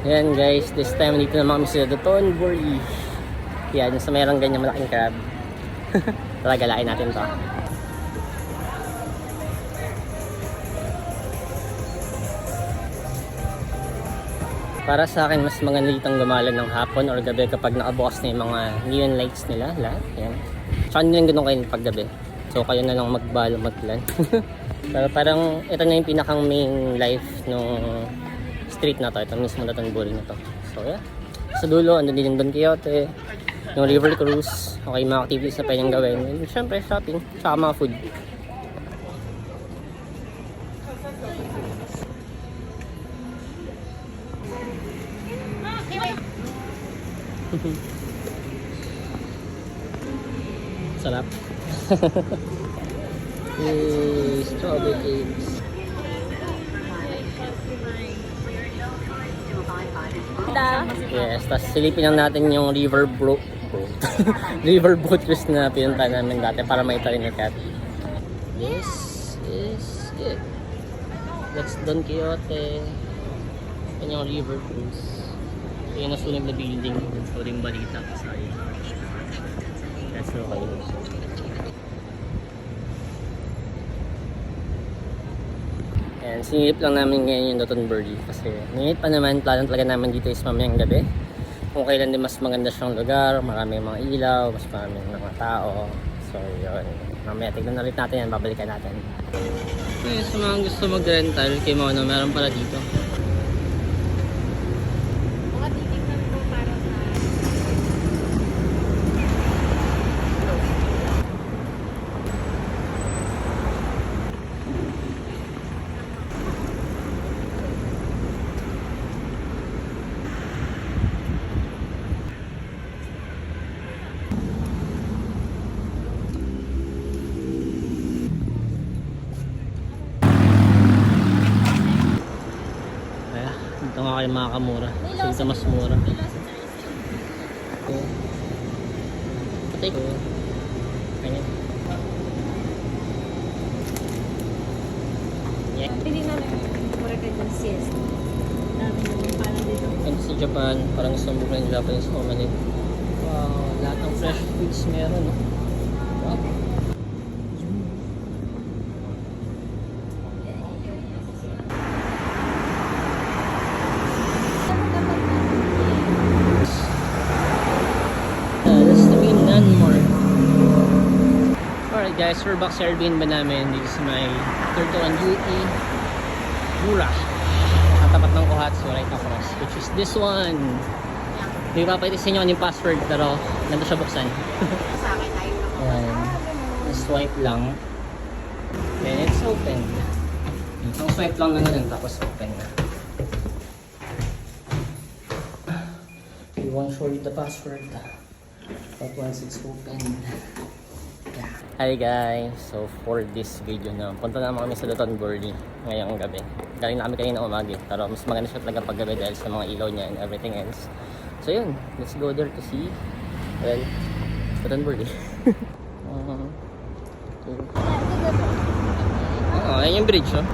Ayan guys, this time dito naman kami sa Dotonbori. Yan, sa mayroong ganyan malaking crab. Talaga lain natin to. Para sa akin, mas maganda ditong gumala ng hapon or gabi kapag nakabukas na yung mga neon lights nila. Lahat, yan. Tsaka hindi lang ganun kayo paggabi. So kayo na lang magbalo, magplan. Pero parang ito na yung pinakang main life nung street na to. Ito mismo na Dotonbori na to. So yeah. Sa dulo, andun din yung Don Quixote, yung river cruise, okay, mga activities na pwedeng gawin. And syempre, shopping, tsaka mga food. Sarap. Yay, strawberry cakes. Yes, tapos silipin lang natin yung riverboat cruise na pinunta namin dati para makita rin ni Kat. This is it. That's Don Quixote. Yan yung river cruise. Ito yung nasunog na building. Ito rin balita. Sorry. That's okay. And sinilip lang namin ngayon yung Dotonbori kasi ngayon pa naman, plano talaga namin dito is mamayang gabi. Kung kailan din mas maganda siyang lugar, marami mga ilaw, mas marami mga tao. So yun, mamaya tignan na rin natin yan, babalikan natin. Okay, sa mga gusto mag-rental kay Mono, meron pala dito. Ito nga kayo mga kamura. So ito mas mura. Patay ko. Kanya. Yeah. Hindi na lang mura ka dyan sis. Dami naman parang dito. And sa Japan, parang gusto mo yung Japanese omelet. Wow, lahat ng fresh foods meron. Wow. Alright guys, we're back sa Airbnb namin dito sa may Turtuan Duty Mura. Ang tapat ng Kohatsu right across, which is this one. Hindi ko papaitin sa inyo yung password pero nandito siya buksan. Sa akin ay Swipe lang. Then it's open. Isang swipe lang na ganun tapos open na. We won't show you the password. But once it's open. Yeah. Hi guys! So for this video na, punta naman kami sa Dotonbori ngayong gabi. Galing na kami kanina umagi, pero mas maganda siya talaga paggabi dahil sa mga ilaw niya and everything else. So yun, let's go there to see, well, Dotonbori. Ayan yung bridge, oh.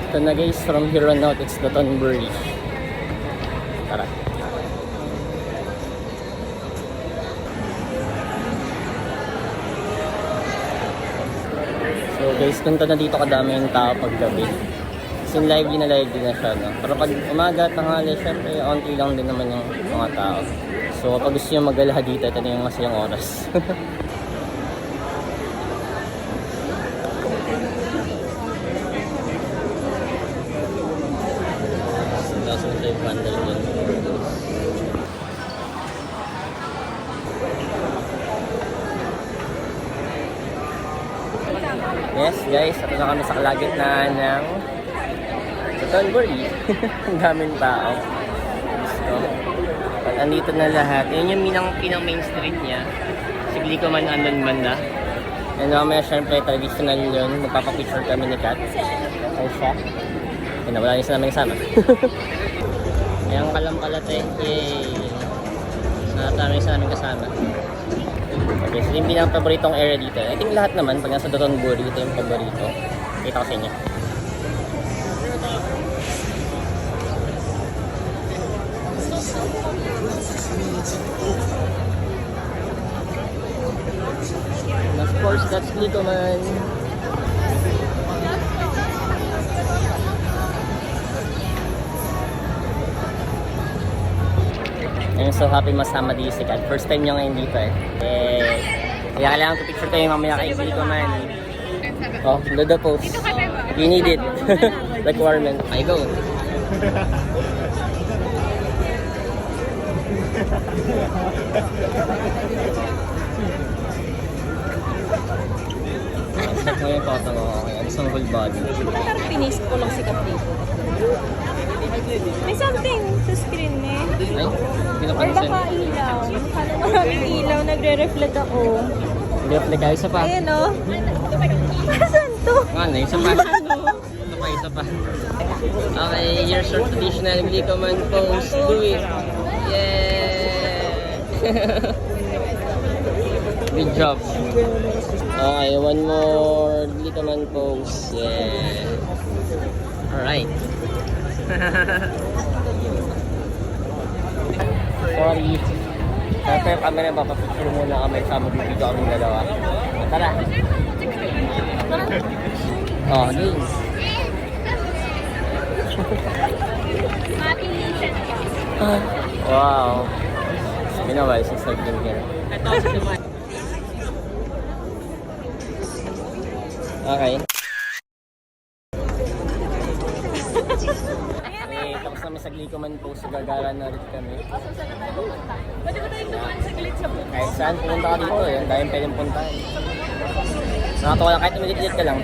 Ito na guys, from here on out, it's Dotonbori. Tara. So guys, punta na dito kadami yung tao pag gabi. Kasi lively na siya, no? Pero pag umaga, tanghali, syempre, onti lang din naman yung mga tao. So kapag gusto nyo magalaha dito, ito na yung masayang oras. Yes guys, ito na kami sa kalagitnaan ng Dotonbori. Ang daming tao. So, pag andito na lahat, yun yung pinang main street niya. Sigli ko man andun man na. And mamaya syempre traditional yun. Magpapapicture kami ni Kat. Ay siya. Yun na, wala niya sa namin kasama. Ayan kalampalate. Yay! Natami sa namin kasama. Yes, yung pinaka-paboritong area dito. I think lahat naman, pag nasa Dotonbori, ito yung paborito. Kita ko sa inyo. And of course, that's Likoman. I'm so happy masama dito si Kat. First time niya ngayon dito eh. Kaya kailangan ko picture kayo mamaya kay Likoman. Oh, Dodo pose. You need it. Requirement. I go. Check mo yung photo mo. Okay, ano sa whole body? Parang pinis ko lang sikat dito. May something sa screen eh. Ay, Or pinapansin. baka ilaw. Kala maraming ilaw, nagre-reflect ako. Reflect kayo, isa pa. Ayan o. Asan to? Ano, isa pa. Isa pa. Okay, here's your traditional Likoman pose. Do it. Yeah! Good job. Okay, one more Likoman pose. Yeah. Alright. Sorry. Kasi yung camera, papapicture muna kami sa magbibigyo kami dalawa. Tara. Oh, game. Wow. Ginawa, isa sa game here. Okay. Tapos namin sa Likoman post, gagala na rin kami. Pwede ba tayo dumaan saglit sa buko? Kahit saan, pumunta ka dito eh. Ang dahil pwedeng puntahan. Nakatuwa na, kahit umilit-ilit ka lang.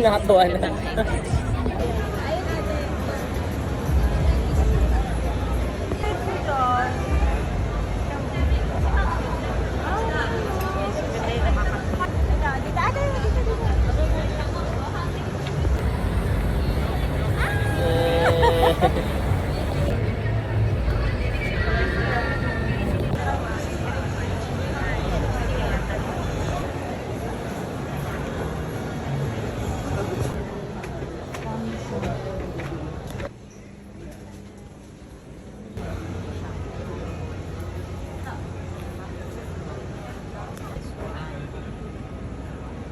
Nakatuwa na.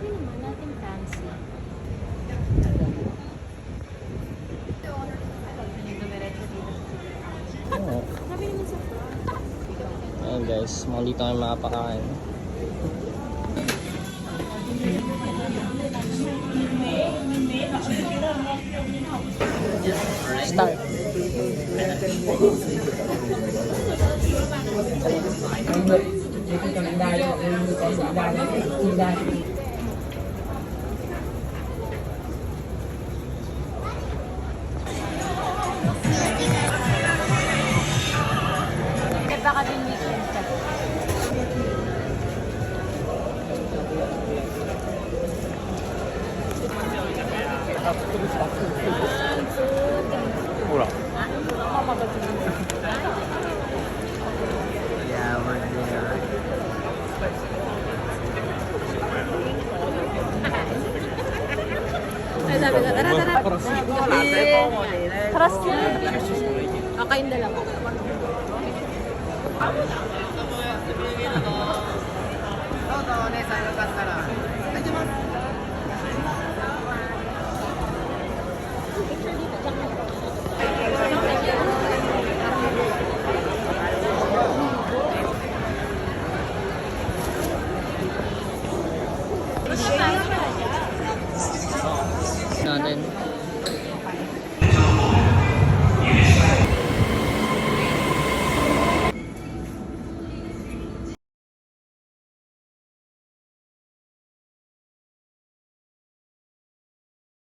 Hindi naman natin fancy. Oo. Sabi naman sa Ayan guys, muli tayo makapakain. Start. baka din weekend ka. Mura. Yeah, we're there. Ay, sabi ko, tara, tara. Trust na. O, kayong dalawa. Natin.